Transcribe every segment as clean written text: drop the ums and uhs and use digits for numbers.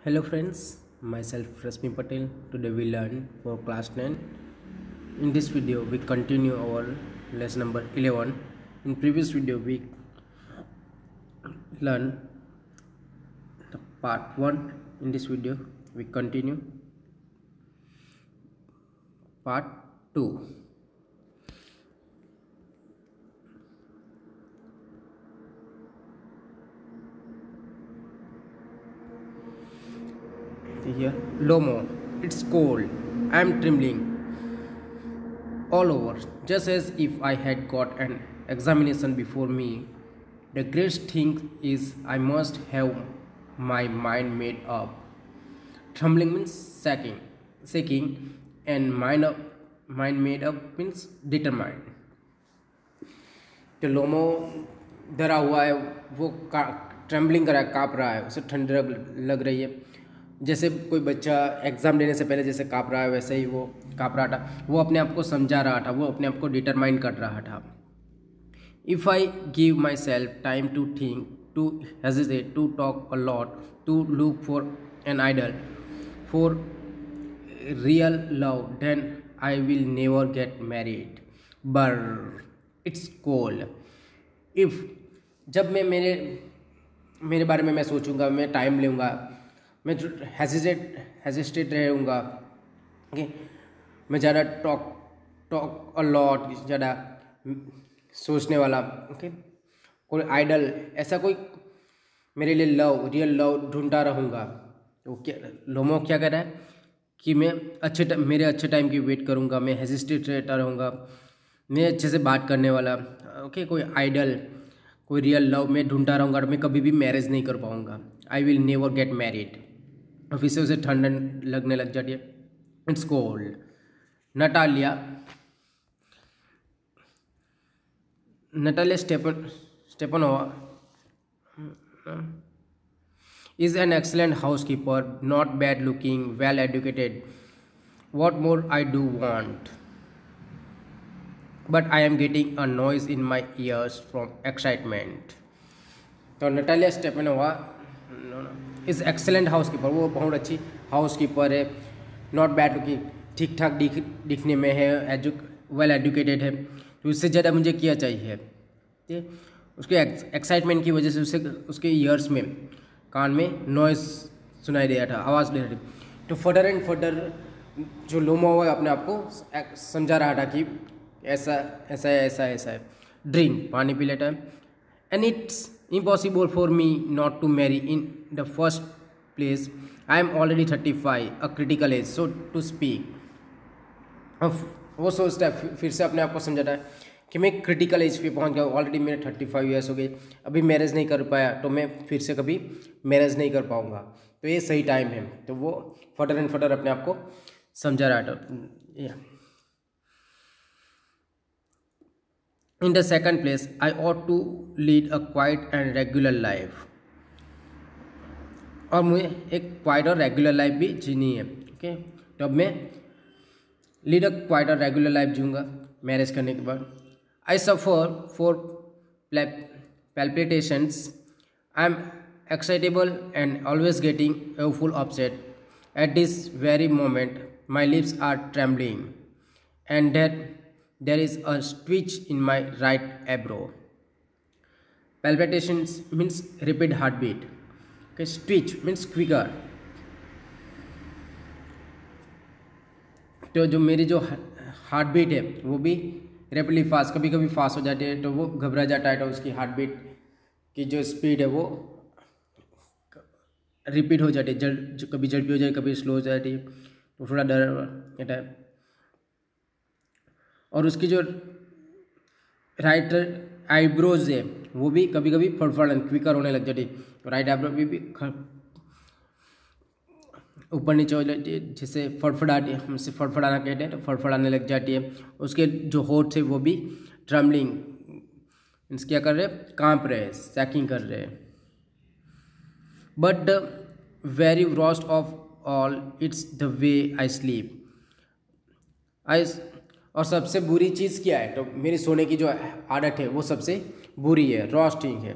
Hello friends, myself Rasmi Patel. Today we learn for class 9. In this video we continue our lesson number 11. In previous video we learn the part 1. In this video we continue part 2. Here, Lomo, it's cold. I'm trembling all over, just as if I had got an examination before me. The great thing is, I must have my mind made up. Trembling means shaking, and mind made up means determined. तो लोमो डरा हुआ है, वो trembling कर रहा है, काँप रहा है, उसे ठंड लग रही है। जैसे कोई बच्चा एग्ज़ाम देने से पहले जैसे काँप रहा है, वैसे ही वो काँप रहा था। वो अपने आप को समझा रहा था, वो अपने आप को डिटरमाइन कर रहा था। If I give myself time to think, to hesitate, to talk a lot, to look for an ideal, for real love, then I will never get married. But it's cold. If जब मैं मेरे बारे में मैं सोचूंगा, मैं time लूँगा, मैं हेजिटेट रहूँगा, ओके, मैं ज़्यादा टॉक अ लॉट, ज़्यादा सोचने वाला, ओके, कोई आइडल, ऐसा कोई मेरे लिए रियल लव ढूंढता रहूँगा। तो क्या लोमो क्या कर रहा है कि मैं मेरे अच्छे टाइम की वेट करूँगा, मैं हेजिटेट रहता रहूँगा, मैं अच्छे से बात करने वाला, ओके, कोई आइडल, कोई रियल लव मैं ढूंढता रहूँगा, मैं कभी भी मैरिज नहीं कर पाऊँगा। I will never get married. और फिर से उसे ठंड लगने लग जाती है। It's cold. Natalia Stepanova is an excellent housekeeper, not bad looking, well educated. What more I do want? But I am getting a noise in my ears from excitement. तो Natalia Stepanova is excellent housekeeper, वो बहुत अच्छी housekeeper है। Not bad looking, ठीक ठाक दिखने में है, वेल एजुकेटेड है। तो इससे ज़्यादा मुझे क्या चाहिए? ठीक है, उसके एक्साइटमेंट की वजह से उसके ईयर्स में, कान में नॉइस सुनाई दे रहा था, आवाज़ दे रही थी। तो फर्दर एंड फर्दर जो लोमो हुआ अपने आप को समझा रहा था कि ऐसा ऐसा है, ऐसा ऐसा है। ड्रिंक, पानी पी लेता है। And it's impossible for me not to marry in the first place. I am already 35, a critical age, so to speak. अब वो सोचता है, फिर से अपने आप को समझाता है कि मैं क्रिटिकल एज पे पहुंच गया, ऑलरेडी मेरे 35 ईयर्स हो गए, अभी मैरिज नहीं कर पाया, तो मैं फिर से कभी मैरिज नहीं कर पाऊंगा, तो ये सही टाइम है। तो वो फर्दर एंड फर्दर अपने आप को समझा रहा था। In the second place, I ought to lead a quiet and regular life. और मुझे एक क्वाइट और रेगुलर लाइफ भी जीनी है, ओके। तो अब मैं लीड अ क्वाइट और रेगुलर लाइफ जीऊँगा मैरिज करने के बाद। I suffer for palpitations. I am excitable and always getting full upset. At this very moment my lips are trembling and there is a twitch in my right eyebrow. Palpitations means rapid heartbeat. Okay, twitch means quicker. तो जो मेरी जो heart beat है वो भी rapidly fast, कभी कभी fast हो जाती है, तो वो घबरा जाता है, तो उसकी हार्ट बीट की जो स्पीड है वो रिपीट हो जाती है, कभी जल्दी हो जाए, कभी स्लो हो जाती है, तो थोड़ा डर रहता है। और उसकी जो राइट आईब्रोज है वो भी कभी कभी फड़फड़ाने, क्विकर होने लग जाती है। तो राइट आईब्रो भी ऊपर नीचे हो जाती है, जिससे फड़फड़ाती है, हमसे फड़फड़ाना कहते हैं, तो फड़फड़ाने लग जाती है। उसके जो होठ थे वो भी ट्रम्बलिंग मीन्स क्या कर रहे हैं, कांप रहे हैं, सैकिंग कर रहे हैं। But the very worst of all, it's the way I sleep. और सबसे बुरी चीज़ क्या है? तो मेरी सोने की जो आदत है वो सबसे बुरी है, रॉस्टिंग है।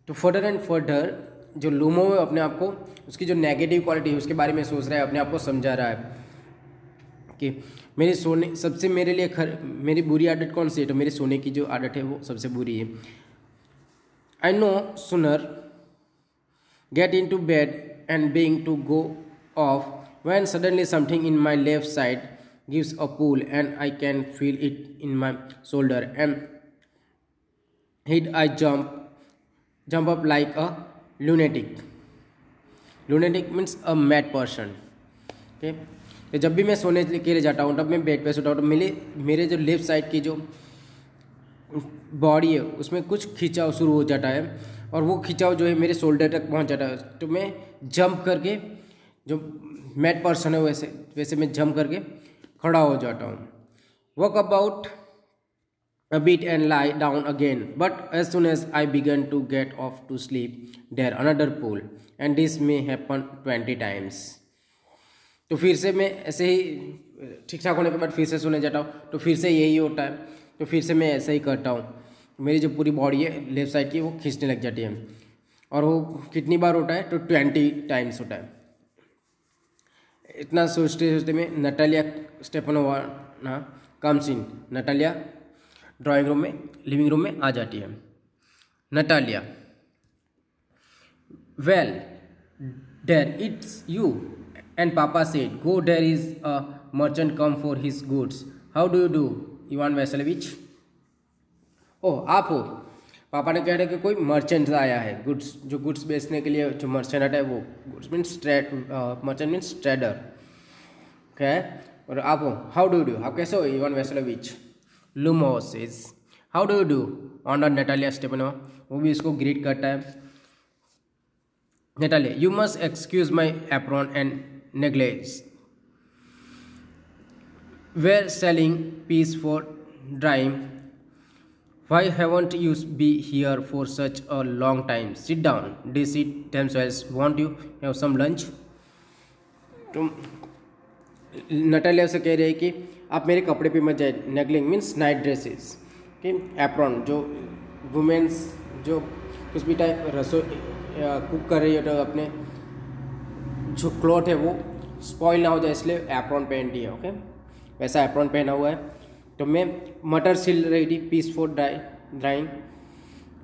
तो फर्दर एंड फर्दर जो लूमो है अपने आप को, उसकी जो नेगेटिव क्वालिटी है उसके बारे में सोच रहा है, अपने आप को समझा रहा है कि मेरे सोने सबसे मेरे लिए मेरी बुरी आदत कौन सी है, तो मेरे सोने की जो आदत है वो सबसे बुरी है। I know sooner get into bed and being to go off when suddenly something in my left side gives a pull and I can feel it in my shoulder and hit I jump up like a lunatic. Lunatic means a mad person. Okay, तो जब भी मैं सोने के लिए जाता हूँ तब मैं बेड पे सोता हूँ तो मेरे जो लेफ्ट साइड की जो बॉडी है उसमें कुछ खिंचाव शुरू हो जाता है और वो खिंचाव जो है मेरे शोल्डर तक पहुंच जाता है। तो मैं जंप करके, जो मैड पर्सन है वैसे मैं जंप करके खड़ा हो जाता हूँ। Walk about a bit and lie down again, but as soon as I began to get off to sleep, there another pull, and this may happen 20 times. तो फिर से मैं ऐसे ही ठीक ठाक होने के बाद फिर से सोने जाता हूँ तो फिर से यही होता है, तो फिर से मैं ऐसा ही करता हूँ। मेरी जो पूरी बॉडी है लेफ्ट साइड की वो खींचने लग जाती है और वो कितनी बार होता है तो 20 टाइम्स होता है। इतना सोचते सोचते में नटालिया स्टेपनोवा ना comes in. Natalia drawing room में, लिविंग रूम में आ जाती है। Natalia, well there it's you and papa said go there is a merchant come for his goods, how do you do Ivan Vassilevitch. Oh आप हो। पापा ने कह रहे कि कोई मर्चेंट आया है, गुड्स, जो गुड्स बेचने के लिए जो मर्चेंट आता है वो goods means merchant means trader. Okay, और आप हो, हाउ डू डू, आप कैसे हो Ivan Vassilevitch. Lomov says how do do honour Natalia Stepanovna, वो भी इसको ग्रीट करता है। Natalia, you must excuse my apron and negligee, we're shelling peas for drying, why haven't you be here for such a long time, sit down, they sit themselves, won't you have some lunch। तो Natalia से कह रहे हैं कि आप मेरे कपड़े पे मत जाए। नेगलिंग मीन्स नाइट ड्रेसेस, कि एप्रॉन जो वुमेन्स जो कुछ भी टाइप रसोई कुक कर रही है तो अपने जो क्लॉथ है वो स्पॉइल ना हो जाए इसलिए एप्रॉन पहनती है। ओके, वैसा एप्रॉन पहना हुआ है। तो मैं मटर छिल रही थी, पीस फॉर ड्राइंग,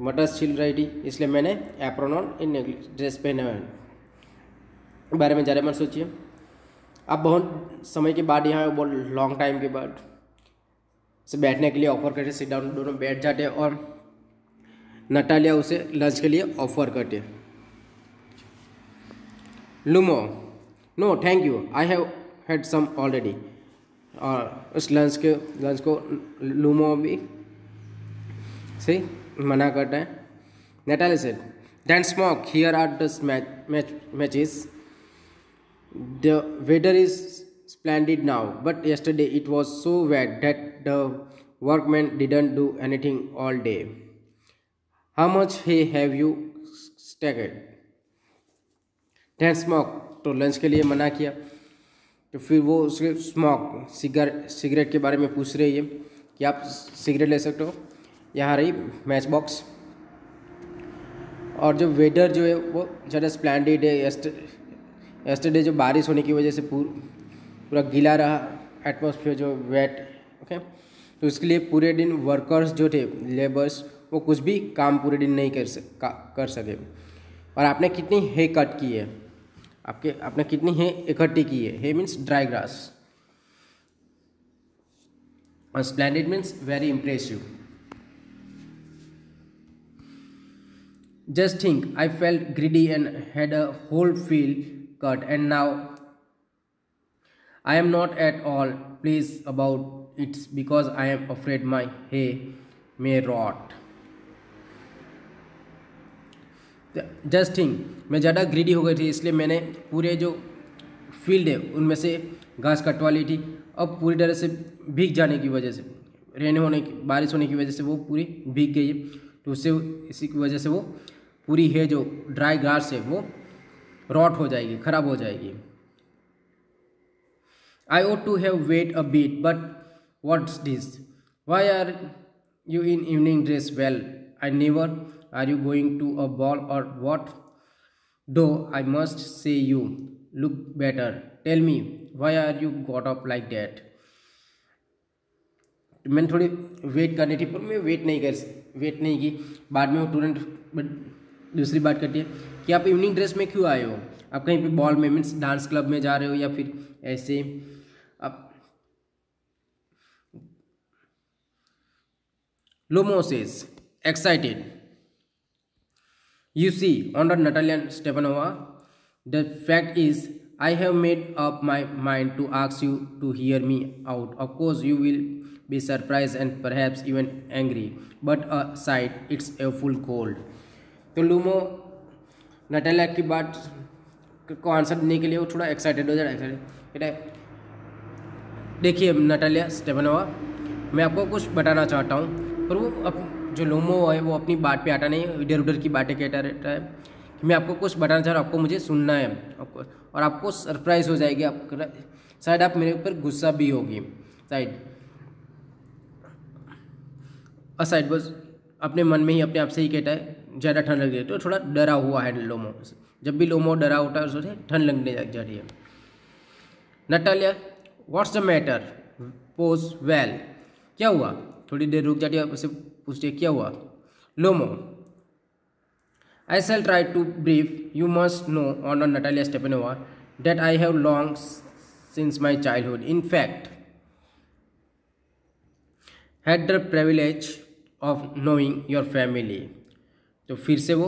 मटर छिल रही थी इसलिए मैंने एप्रॉन और इन ड्रेस पहने हुए हैं। बारे में ज़्यादा मत सोचिए। अब बहुत समय के बाद यहाँ बहुत लॉन्ग टाइम के बाद से बैठने के लिए ऑफर करते, सिट डाउन, दोनों बैठ जाते हैं और नटालिया उसे लंच के लिए ऑफर करते। Lomov, no thank you, I have had some already. और उस लंच को लूमो भी से मना करता है। Natalia said then smoke, here are the matches, the weather is splendid now but yesterday it was so wet that the workmen didn't do anything all day, how much hay have you stacked। then smoke, तो lunch के लिए मना किया। तो फिर वो उसके smoke cigarette के बारे में पूछ रही है कि आप सिगरेट ले सकते हो, यहाँ रही मैच बॉक्स। और जो वेदर जो है वो ज़्यादा स्प्लेंडिड है। यस्टरडे जो बारिश होने की वजह से पूरा गीला रहा एटमॉस्फेयर जो वेट। ओके, तो उसके लिए पूरे दिन वर्कर्स जो थे, लेबर्स, वो कुछ भी काम पूरे दिन नहीं कर सके। और आपने कितनी हे कट की है, आपने कितनी है इकट्ठी की है। हे मीन्स ड्राई ग्रास और splendid means very impressive. Just think, I felt greedy and had a whole field cut and now I am not at all pleased about its because I am afraid my hay may rot. Just think, मैं ज़्यादा greedy हो गई थी इसलिए मैंने पूरे जो field है उनमें से घास कटवा ली थी। अब पूरी तरह से भीग जाने की वजह से, बारिश होने की वजह से वो पूरी भीग गई है। तो उससे इसी की वजह से वो पूरी है जो ड्राई घास है वो रॉट हो जाएगी, खराब हो जाएगी। आई ought to have wait a bit, but what's this? Why are you in evening dress? Well, I never. Are you going to a ball or what? Though I must say you look better. Tell me, why are you got up like that? मैंने थोड़ी wait करनी थी पर मैं wait नहीं की। बाद में वो तुरंत दूसरी बात करती है कि आप इवनिंग ड्रेस में क्यों आए हो? आप कहीं पे बॉल में मीन्स डांस क्लब में जा रहे हो या फिर ऐसे आप। Lomo says, excited. You see, under Natalia Stepanova, the fact is, I have made up my mind to ask you to hear me out. Of course, you will be surprised and perhaps even angry. But aside, it's a full cold. तो LUMO Natalia की बात को answer देने के लिए वो थोड़ा excited हो जाए। एक्साइटेड देखिए नटालिया स्टेपनोवा, मैं आपको कुछ बताना चाहता हूँ, पर वो जो लोमो है वो अपनी बात पे आता नहीं है, इधर उधर की बातें कहता रहता है कि मैं आपको कुछ बताना चाह रहा हूँ, आपको मुझे सुनना है आपको, और आपको सरप्राइज़ हो जाएगी, आप शायद आप मेरे ऊपर गुस्सा भी होगी साइड बस अपने मन में ही अपने आप से ही कहता है ज़्यादा ठंड लग रही है। तो थोड़ा डरा हुआ है लोमो। जब भी लोमो डरा होता है उससे ठंड लगने लग जा रही है। Natalia, what's the matter? पोज वेल, क्या हुआ? थोड़ी देर रुक जाती है, उससे पूछती है क्या हुआ? लोमो, I shall try to brief. You must know, Honor Natalia Stepanova, that I have long since my childhood, in fact, had the privilege of knowing your family. तो फिर से वो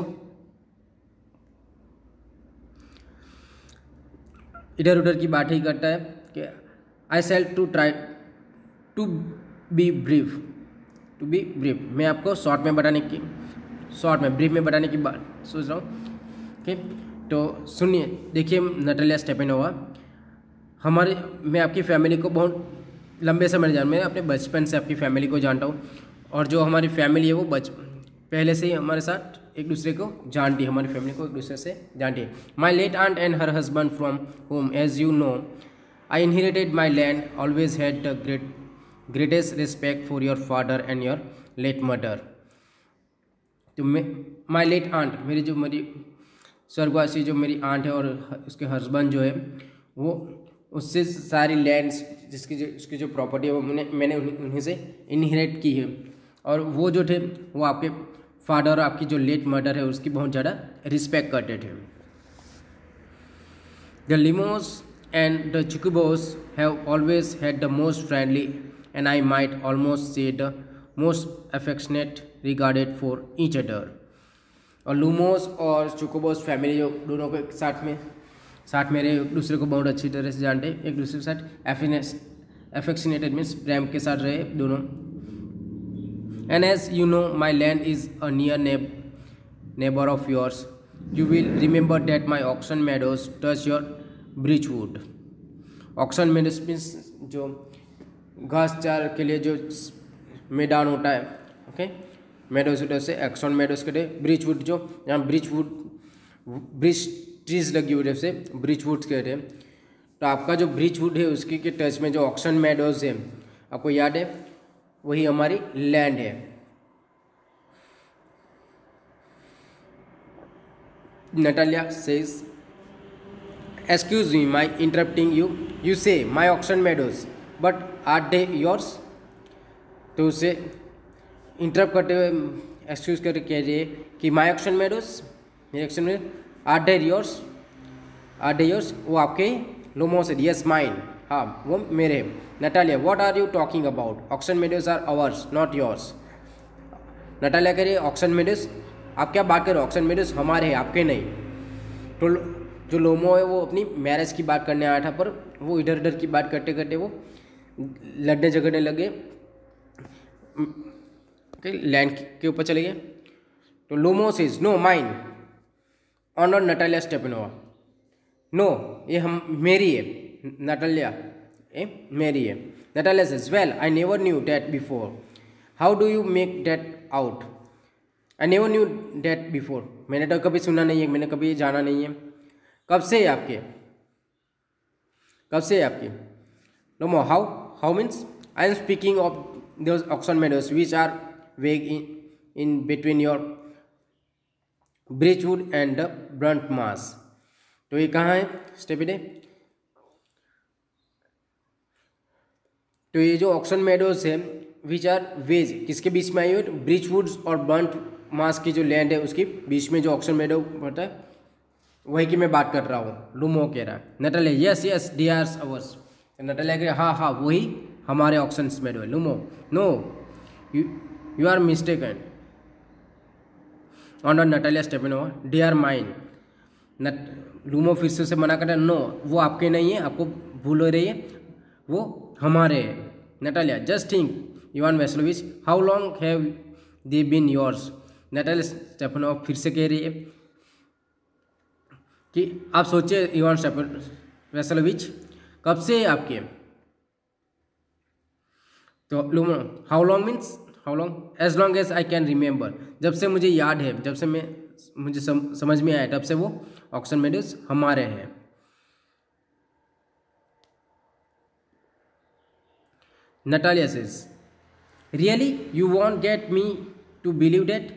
इधर उधर की बात ही करता है कि I shall to try to be brief, मैं आपको शॉर्ट में ब्रीफ में बताने की बात सोच रहा हूँ। ठीक, तो सुनिए, देखिए नटालिया स्टेपनोवा, मैं आपकी फैमिली को बहुत लंबे समय जानता हूँ, मैं अपने बचपन से आपकी फैमिली को जानता हूँ, और जो हमारी फैमिली है वो पहले से ही हमारे साथ एक दूसरे को जानती है, हमारी फैमिली को एक दूसरे से जानती है। My late aunt and her husband from home as you know I inherited my land, always had the greatest respect for your father and your late mother. तो माई लेट आंट, मेरी स्वर्गवासी जो मेरी आंट है और उसके husband जो है वो उससे सारी लैंड्स उसकी जो प्रॉपर्टी है वो मैंने उन्हीं से इनहेरिट की है, और वो जो थे वो आपके फादर और आपकी जो लेट मदर है उसकी बहुत ज़्यादा रिस्पेक्ट करते थे। The Lomovs and the Chubukovs have always had the most friendly and I might almost say the most affectionate regarded for each other. और लूमोस और चुकोबोस फैमिली जो दोनों के साथ मेरे एक दूसरे को बहुत अच्छी तरह से जानते, एक दूसरे के साथ अफेक्शनेटेड मीन्स प्रेम के साथ रहे दोनों। And as you know my land is a near neighbour of yours, you will remember that my Oxen Meadows touch your birchwood. Oxen Meadows means जो घास चार के लिए जो मैदान होता है, ओके, मेडोज उधर से एक्शन मेडोज के लिए ब्रिचवुड, जो यहाँ ब्रिच ट्रीज लगी हुई से ब्रिचवुड कहते हैं। तो आपका जो ब्रिचवुड है उसकी के टच में जो ऑक्शन मेडोज है, आपको याद है, वही हमारी लैंड है। Natalia says, excuse me my interrupting you, you say my Oxen Meadows but are they yours. तो उसे इंटरप्ट करते हुए एक्सक्यूज करके कह रही है कि माई ऑक्शन मेडोज, मेरे ऑक्शन में आर दे योर्स, वो आपके? लोमो से यस माइन, हाँ वो मेरे। Natalia, what are you talking about? Oxen Meadows are ours not yours. Natalia कह रही है ऑक्शन मेडोज, आप क्या बात कर रहे हो? ऑक्शन मेडोज हमारे हैं, आपके नहीं। तो जो लोमो है वो अपनी मैरिज की बात करने आया था, पर वो इधर उधर की बात करते करते वो लड़ने झगड़ने लगे, लैंड के ऊपर चले गए। तो Lomov says, no mine honour Natalia Stepanovna, no ये हम मेरी है, नटालिया मेरी है। Natalia says, well I never knew that before, how do you make that out? I never knew that before, मैंने तो कभी सुना नहीं है, मैंने कभी जाना नहीं है। कब से है आपके? Lomov, how means? I am speaking of those auction meadows which are vague in between your birchwood and the burnt marsh. तो ये कहाँ है स्टेपिडे? तो ये जो ऑक्सन मेडोज है विच आर वेज किसके बीच में आई हुई? ब्रिचवुड्स और ब्रंट मास की जो लैंड है उसके बीच में जो ऑक्सन मेडो पड़ता है वही की मैं बात कर रहा हूँ। लूमो कह रहा है। Natalia yes yes they are ours. Natalia कह हाँ हाँ वही हमारे ऑक्सन मेडो है। Lomov no you are mistaken. On Natalia Stepanova they are mine. Lomov फिर से मना कर रहा है, नो वो आपके नहीं है, आपको भूल हो रही है, वो हमारे हैं। Natalia just think Ivan Vassilevitch how long have they been yours. Natalia Stepanovna फिर से कह रही है कि आप सोचिए इवान वेस्लोविच कब से आपके। तो Lomov how long means how long? As long as I can remember. जब से मुझे याद है, जब से मुझे समझ में आया तब से वो ऑक्सन मेडोज हमारे हैं। Natalia says really you want get me to believe that.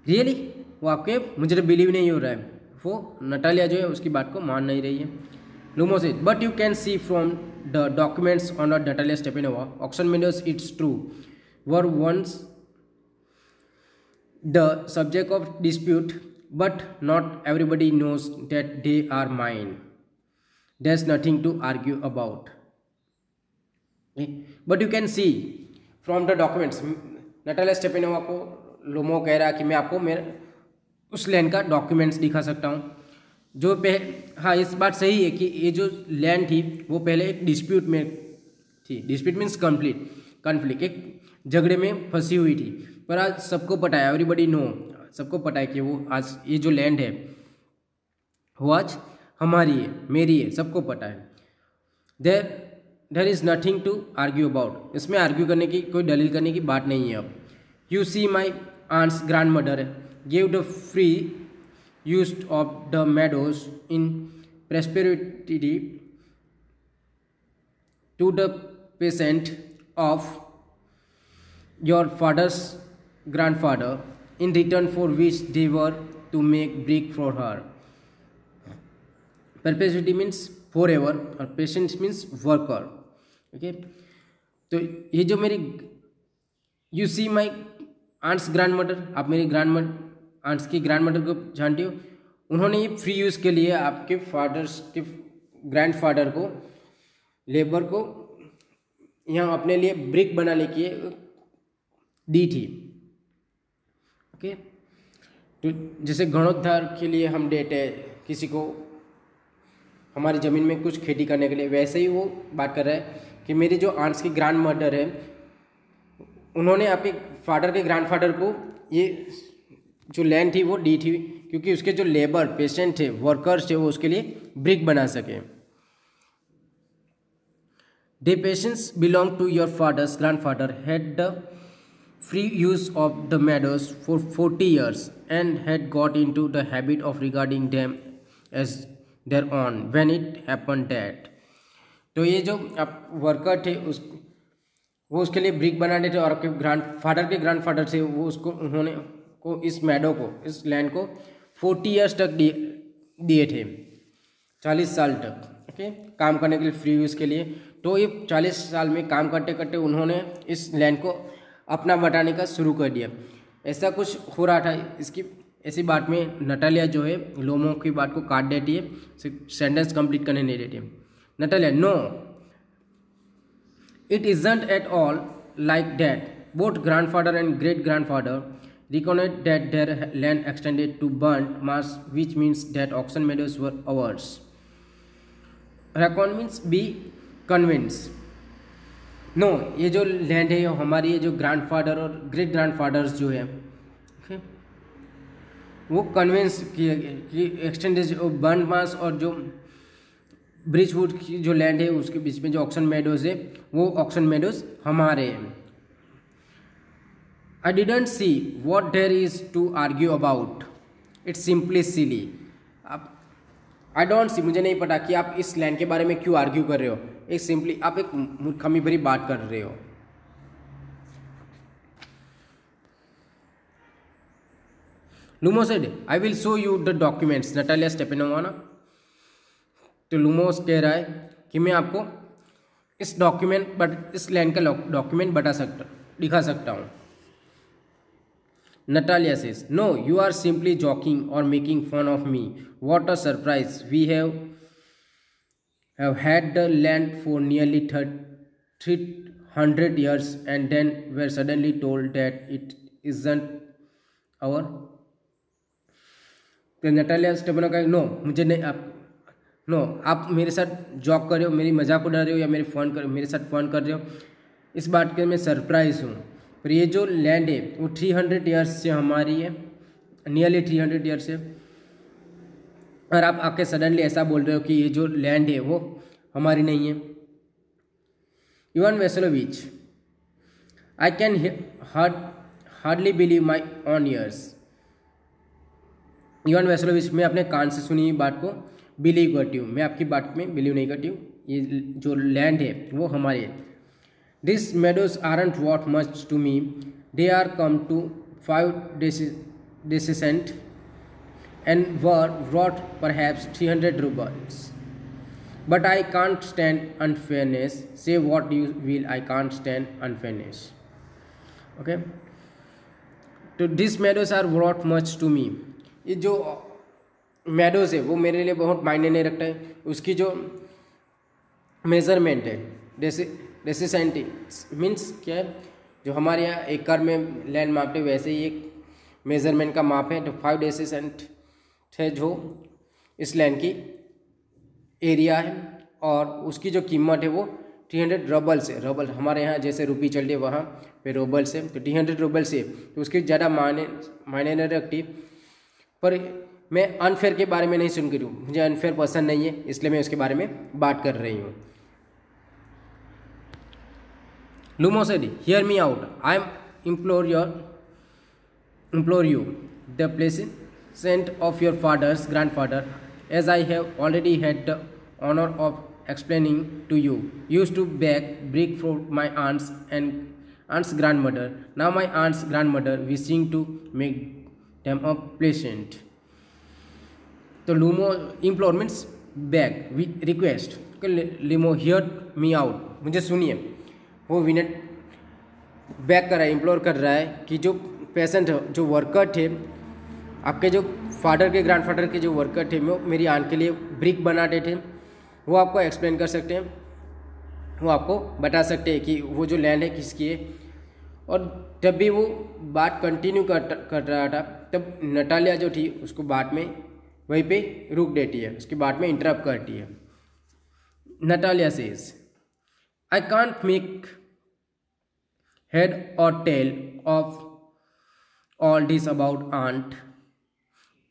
Really वो आपके मुझे तो बिलीव नहीं हो रहा है। वो नटालिया जो है उसकी बात को मान नहीं रही है। Lomov says but you can see from the documents on Natalia Stepanova Oxen Meadows it's true were once the subject of dispute, but not everybody knows that they are mine. There's nothing to argue about. But you can see from the documents. Natalia Stepanova को Lomov कह रहा है कि मैं आपको मेरे उस land का डॉक्यूमेंट्स दिखा सकता हूँ जो हाँ इस बात सही है कि ये जो लैंड थी वो पहले एक डिस्प्यूट में थी। डिस्प्यूट मीन्स कॉन्फ्लिक्ट एक झगड़े में फंसी हुई थी, पर आज सबको पता है, एवरीबडी नो, सबको पता है कि वो आज ये जो लैंड है वो आज हमारी है, मेरी है, सबको पता है। There is nothing to argue about. इसमें आर्ग्यू करने की कोई दलील करने की बात नहीं है। अब you see my aunt's grandmother give the free use of the meadows in perpetuity to the peasant of your father's grandfather in return for which they were to make brick for her. Perpetuity means forever और patience means worker. Okay, तो ये जो मेरी you see my aunt's grandmother, आप मेरी ants की grand mother को जानती हो, उन्होंने ये फ्री यूज़ के लिए आपके फादर्स के ग्रैंडफादर को लेबर को यहाँ अपने लिए ब्रिक बनाने की दी थी। ओके, तो जैसे घनोद्धार के लिए हम देते किसी को हमारी ज़मीन में कुछ खेती करने के लिए, वैसे ही वो बात कर रहा है कि मेरी जो आंट्स की ग्रैंड मदर है उन्होंने आपके फादर के ग्रैंडफादर को ये जो लैंड थी वो दी थी क्योंकि उसके जो लेबर पेशेंट थे, वर्कर्स थे, वो उसके लिए ब्रिक बना सके। The patients belonged to your father's grandfather had the free use of the meadows for 40 years and had got into the habit of regarding them as their own when it happened that। तो ये जो अब worker थे वो उसके लिए brick बनाने थे और आपके ग्रैंडफादर के ग्रैंडफादर थे वो उसको उन्होंने को इस मेडो को इस लैंड को 40 ईयर्स तक दिए थे, 40 साल तक। ओके, काम करने के लिए फ्री यूज़ के लिए। तो ये 40 साल में काम करते करते उन्होंने इस लैंड को अपना बटाने का शुरू कर दिया। ऐसा कुछ हो रहा था। इसकी ऐसी बात में नटालिया जो है लोमो की बात को काट देती है, सेंटेंस कंप्लीट करने नहीं देती है। Natalia no it isn't at all like that, both grandfather and great grandfather recognized that their land extended to burnt mass, which means that auction meadows were ours. Recon means be convinced. No ये जो land है हमारी, ये जो grandfather और great grandfathers जो है वो कन्विंस किए कि एक्सटेंडेड बर्न मास और जो ब्रिचवुड की जो लैंड है उसके बीच में जो ऑक्शन मेडोज है वो ऑक्शन मेडोज हमारे हैं। I didn't see what there is to argue about. It's simply silly. अब I don't see, मुझे नहीं पता कि आप इस लैंड के बारे में क्यों आर्ग्यू कर रहे हो। एक सिंपली आप एक मूर्खमी भरी बात कर रहे हो। Lomov said I will show you the documents Natalia Stepanovna ना। तो लूमोस कह रहा है कि मैं आपको इस लैंड का डॉक्यूमेंट दिखा सकता हूँ। Natalia says, "No, you are simply joking or making fun of me. What a surprise! We have had the land for nearly 300 years and then were suddenly told that it isn't our." तो Natalia स्टेपेनो का no, मुझे नहीं, आप मेरे साथ Jacques कर रहे हो, मेरी मजाक उड़ा रहे हो या मेरे साथ फ़ोन कर रहे हो, इस बात के मैं सरप्राइज़ हूँ। पर ये जो लैंड है वो 300 ईयर्स से हमारी है, नियरली 300 ईयर्स से, और आप आके सडनली ऐसा बोल रहे हो कि ये जो लैंड है वो हमारी नहीं है। Ivan Vassilevitch, I can hardly believe my own ears. Ivan Vassilevitch, मैं अपने कान से सुनी बात को बिलीव करती हूँ, मैं आपकी बात में बिलीव नहीं करती हूँ। ये जो लैंड है वो हमारी है। These meadows aren't worth much to me. They are come to 5 descent and were worth perhaps 300 rubles. But I can't stand unfairness. Say what you will, I can't stand unfairness. Okay? तो these meadows are worth much to me. ये जो meadows है वो मेरे लिए बहुत मायने नहीं रखता है। उसकी जो मेजरमेंट है, डेसिसेंटी मीन्स क्या है, जो हमारे यहाँ एकड़ में लैंड मापते वैसे ही एक मेज़रमेंट का माप है। तो 5 डेसिसेंट है जो इस लैंड की एरिया है, और उसकी जो कीमत है वो 300 रबल से, रबल हमारे यहाँ जैसे रुपी चलती है वहाँ पे रूबल से, तो 300 रूबल से, तो उसकी ज़्यादा मायने नहीं रखती। पर मैं अनफेयर के बारे में नहीं सुन रही हूँ, मुझे अनफेयर पसंद नहीं है, इसलिए मैं उसके बारे में बात कर रही हूँ। Lumo said, "Hear me out. I implore you, the placement of your father's grandfather, as I have already had the honor of explaining to you, used to beg brick for my aunt's grandmother. Now my aunt's grandmother wishing to make them a placement." तो LUMO implore means beg, request. Lumo, hear me out. मुझे सुनिए। वो विनेट back कर रहा है, implore कर रहा है कि जो पेशेंट जो वर्कर थे, आपके जो फादर के ग्रैंडफादर के जो वर्कर थे, वो मेरी आंट के लिए ब्रिक बनाते थे, वो आपको एक्सप्लेन कर सकते हैं, वो आपको बता सकते हैं कि वो जो लैंड है किसकी है। और जब भी वो बात कंटिन्यू कर रहा था, तब नटालिया जो थी उसको बात में वहीं पे रुक देती है, उसकी बात में इंटरप्ट करती है। Natalia says, I can't make head or tail of all this about aunt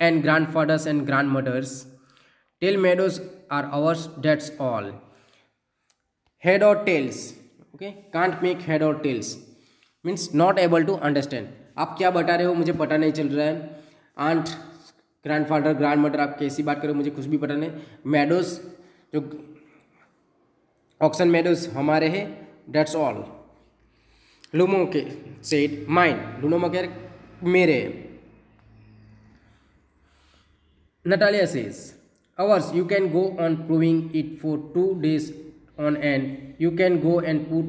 and grandfathers and grandmothers. Tail meadows are ours, that's all. Head or tails, okay? Can't make head or tails means not able to understand. आप क्या बता रहे हो मुझे पता नहीं चल रहा है। आंट, ग्रैंडफादर, ग्रैंडमदर, आप कैसी बात कर रहे हो मुझे कुछ भी पता नहीं। मेडोज जो ऑक्सन मेडोज हमारे हैं, डेट्स ऑल। लूमो के सेड माइन, लूमो कह रहे मेरे। Natalia says, ours you can go on proving it for 2 days on end. You can go and put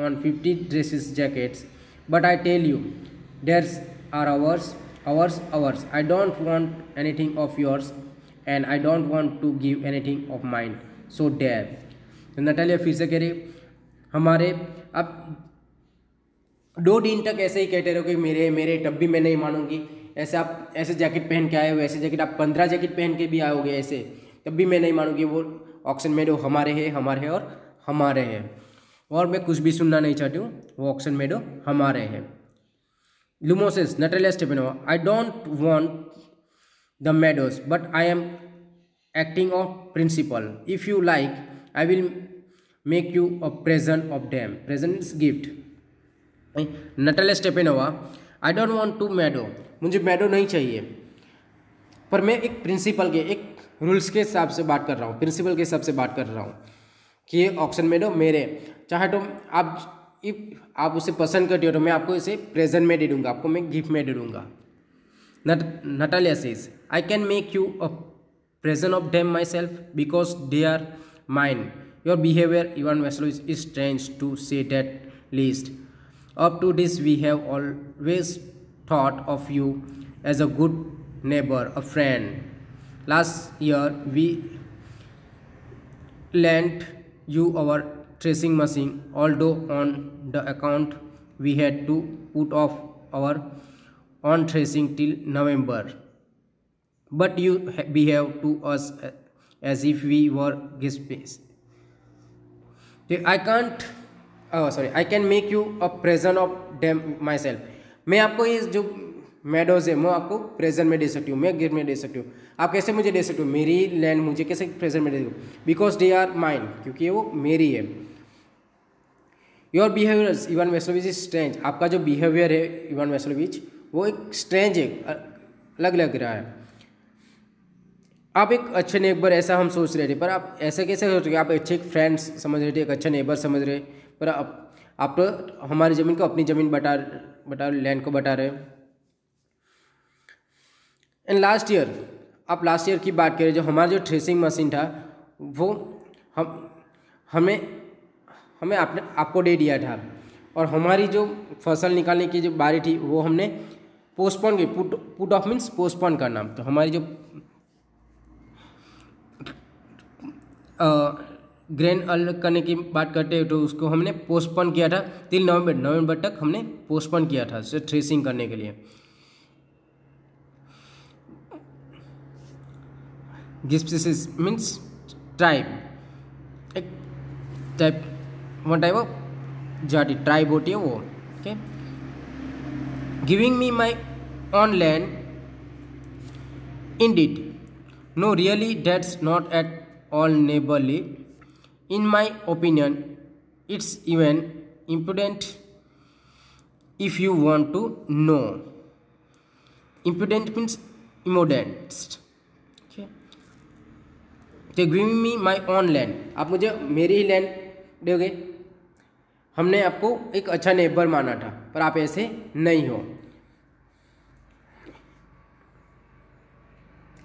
on 50 dresses jackets, but I tell you, there's are ours. I don't want anything of yours, and I don't want to give anything of mine. So there. तो Natalia फिर से कह रही, हमारे, अब 2 दिन तक ऐसे ही कहते रहो कि मेरे, तब भी मैं नहीं मानूंगी। ऐसे आप ऐसे जैकेट पहन के आए हो, ऐसे जैकेट आप 15 जैकेट पहन के भी आओगे ऐसे, तब भी मैं नहीं मानूंगी। वो ऑक्सन मेडो हमारे हैं और हमारे हैं, और मैं कुछ भी सुनना नहीं चाहती हूँ, वो ऑक्सन मेडो हमारे हैं। Lomov says, Natalia Stepanovna, I don't want the meadows, but I am acting of principle. If you like I will make you a present of them. Present is gift. Natalia Stepanovna, I don't want to meadow. मुझे meadow नहीं चाहिए, पर मैं एक principal के, एक rules के हिसाब से बात कर रहा हूँ, प्रिंसिपल के हिसाब से बात कर रहा हूँ कि ये ऑक्सन मेडो मेरे, चाहे तो आप उसे पसंद करते हो तो मैं आपको इसे प्रेजेंट में दे दूँगा, आपको मैं गिफ्ट में दे दूँगा। Natalia says, I can make you a present of them myself because they are mine. Your behavior, Ivan Vasilievich, is strange to say that least. Up to this, we have always thought of you as a good neighbor, a friend. Last year, we lent you our tracing machine, although on the account we had to put off our on tracing till November. But you behave to us as if we were guests. I can't sorry I can make you a present of them myself. मैं आपको ये जो meadows है मैं आपको present में दे सकती हूँ, मैं गिफ्ट में दे सकती हूँ. आप कैसे मुझे दे सकते हो? मेरी लैंड मुझे कैसे प्रेजेंट में दे सकते हो? बिकॉज दे आर माइन, क्योंकि वो मेरी है. Your behaviours Ivan Vassilevitch is strange. आपका जो बिहेवियर है इवान वैसलोविच वो एक स्ट्रेंज है, अलग लग रहा है. आप एक अच्छे नेबर ऐसा हम सोच रहे थे, पर आप ऐसा कैसे सोच रहे? आप अच्छे फ्रेंड्स समझ रहे थे, एक अच्छा नेबर समझ रहे, पर आप तो हमारी ज़मीन को अपनी ज़मीन बटा लैंड को बता रहे. एंड लास्ट ईयर, आप लास्ट ईयर की बात करें, जो हमारा जो थ्रेसिंग मशीन था वो हमें आपको दे दिया था, और हमारी जो फसल निकालने की जो बारी थी वो हमने पोस्टपोन की. पुट ऑफ मीन्स पोस्टपोन करना. तो हमारी जो ग्रेन अलग करने की बात करते हैं तो उसको हमने पोस्टपोन किया था टिल नवंबर तक हमने पोस्टपोन किया था थ्रेसिंग करने के लिए. गिप्सिस मीन्स ट्राइब, एक टाइप वन टाइप ऑफ जाति ट्राइब होती है वो. Okay, giving me my own land indeed. No really that's not at all neighborly. In my opinion, it's even impudent if you want to know. Impudent means immodest. Okay. So giving me my own land. आप मुझे मेरी ही land दोगे. हमने आपको एक अच्छा neighbour माना था, पर आप ऐसे नहीं हो.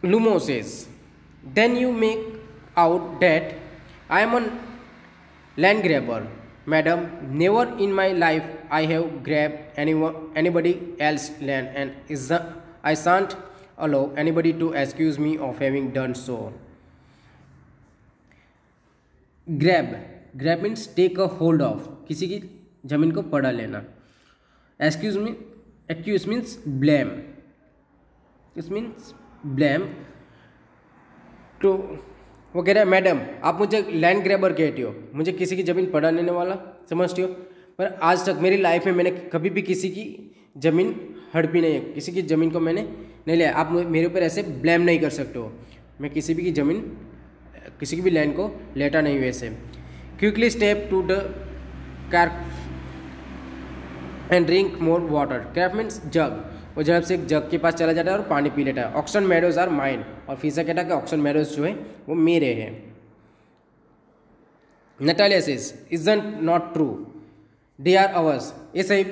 Lumo says, then you make out that I am a land grabber. Madam, never in my life I have grabbed anybody else's land, and I shan't allow anybody to accuse me of having done so. Grab means take a hold of, किसी की जमीन को पड़ा लेना. Accuse means blame. This means blame. तो वो कह रहा है, मैडम आप मुझे लैंड ग्रैबर कहती हो, मुझे किसी की ज़मीन पड़ा लेने वाला समझती हो, पर आज तक मेरी लाइफ में मैंने कभी भी किसी की ज़मीन हड़पी नहीं है, किसी की ज़मीन को मैंने नहीं लिया. आप मेरे ऊपर ऐसे ब्लेम नहीं कर सकते हो. मैं किसी भी की ज़मीन, किसी की भी लैंड को लेटा नहीं हुए ऐसे. Quickly step to the carafe and drink more water. Carafe means jug. वो जब से एक जग के पास चला जाता है और पानी पी लेता है. Oxen Meadows are mine. और फीसा कहता है कि ऑक्सन मेडोज जो है वो मेरे हैं. Natalia says, isn't not true, they are ours. ये सही,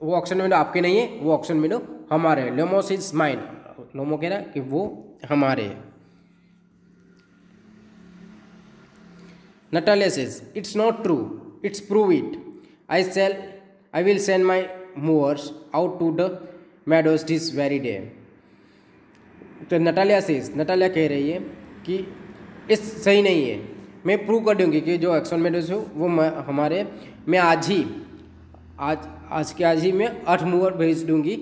वो ऑक्सन मेडो आपके नहीं है, वो ऑक्सन मेडो हमारे हैं. लोमो सेज माइन. लोमो कह रहा है कि वो हमारे हैं. Natalia says, it's not true, it's prove it. I will send my mowers out to the meadows this very day. तो नटालिया कह रही है कि इस सही नहीं है, मैं प्रूव कर दूंगी कि जो ऑक्सन मेडोज हो वो हमारे. मैं आज ही मैं 8 मूवर भेज दूंगी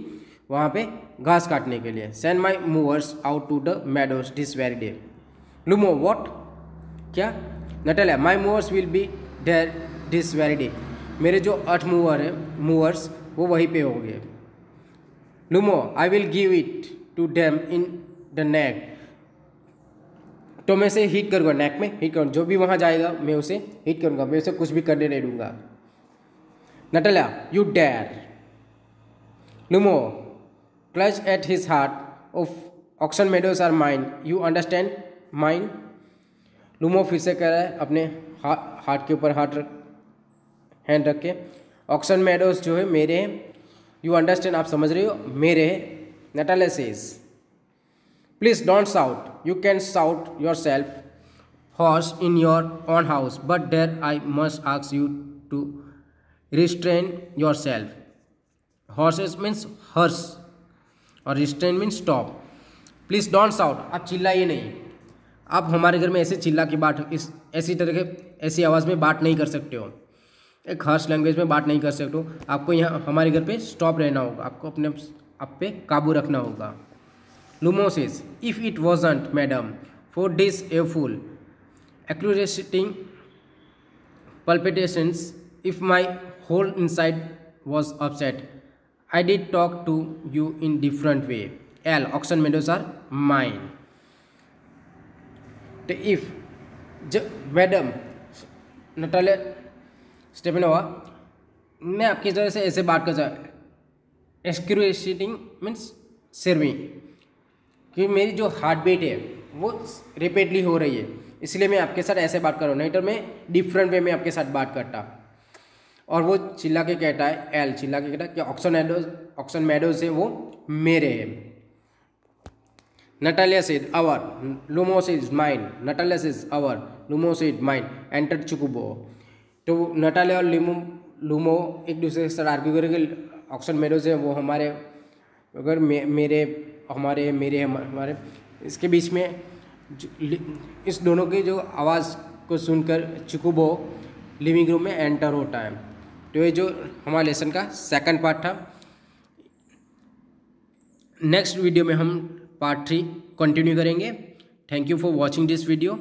वहाँ पे घास काटने के लिए. Send my mowers out to the meadows this very day. Lomov what, क्या? Natalia, my mowers will be there this very day. मेरे जो 8 मूवर्स वो वहीं पे होंगे. Lomov, I will give it to them in the neck. तो मैं उसे हिट करूँगा, नेक में हिट करूँगा. जो भी वहाँ जाएगा मैं उसे हिट करूँगा, मैं उसे कुछ भी करने नहीं दूंगा. Natalia, you dare. Lomov clutch at his heart, of Oxen Meadows are mine, you understand mine. Lomov फिर से कह रहा है अपने हार्ट के ऊपर हैंड रख के, ऑक्सन मेडोज जो है मेरे हैं. यू अंडरस्टैंड, आप समझ रहे हो, मेरे हैं. Natalia says, please don't shout. You can shout yourself hoarse in your own house, but there I must ask you to restrain yourself. Horses means hers और restrain means stop. Please don't shout. आप चिल्लाइए नहीं. आप हमारे घर में ऐसे चिल्ला की बात इस ऐसी तरह के ऐसी आवाज़ में बात नहीं कर सकते हो. एक हर्ष लैंग्वेज में बात नहीं कर सकते हो. आपको यहाँ हमारे घर पे स्टॉप रहना होगा. आपको अपने आप पे काबू रखना होगा. Lumo says, if it wasn't, madam, for this awful, accrusating palpitations, if my whole inside was upset, I did talk to you in different way. L. Auction meadows are mine. If, madam, Natalia Stepanova, मैं आपकी तरह से ऐसे बात कर सकता. एक्सक्रूएटिंग means serving, कि मेरी जो हार्ट बीट है वो रिपीटली हो रही है, इसलिए मैं आपके साथ ऐसे बात कर रहा हूँ. नहीं तो मैं डिफरेंट वे में आपके साथ बात करता. और वो चिल्ला के कहता है, एल चिल्ला के कहता है कि ऑक्सन मेडोज है वो मेरे हैं. Natalia said ours, Lomov said mine. Natalia said ours, Lomov said mine. Enter चुकुबो. तो नटालिया और लुमो एक दूसरे के साथ आर्ग्यू करेंगे. ऑक्सन मेडोज है वो हमारे, अगर मेरे हमारे इसके बीच में इस दोनों की जो आवाज़ को सुनकर चुकुबो लिविंग रूम में एंटर होता है. तो ये जो हमारे लेसन का सेकंड पार्ट था. नेक्स्ट वीडियो में हम पार्ट 3 कंटिन्यू करेंगे. Thank you for watching this video.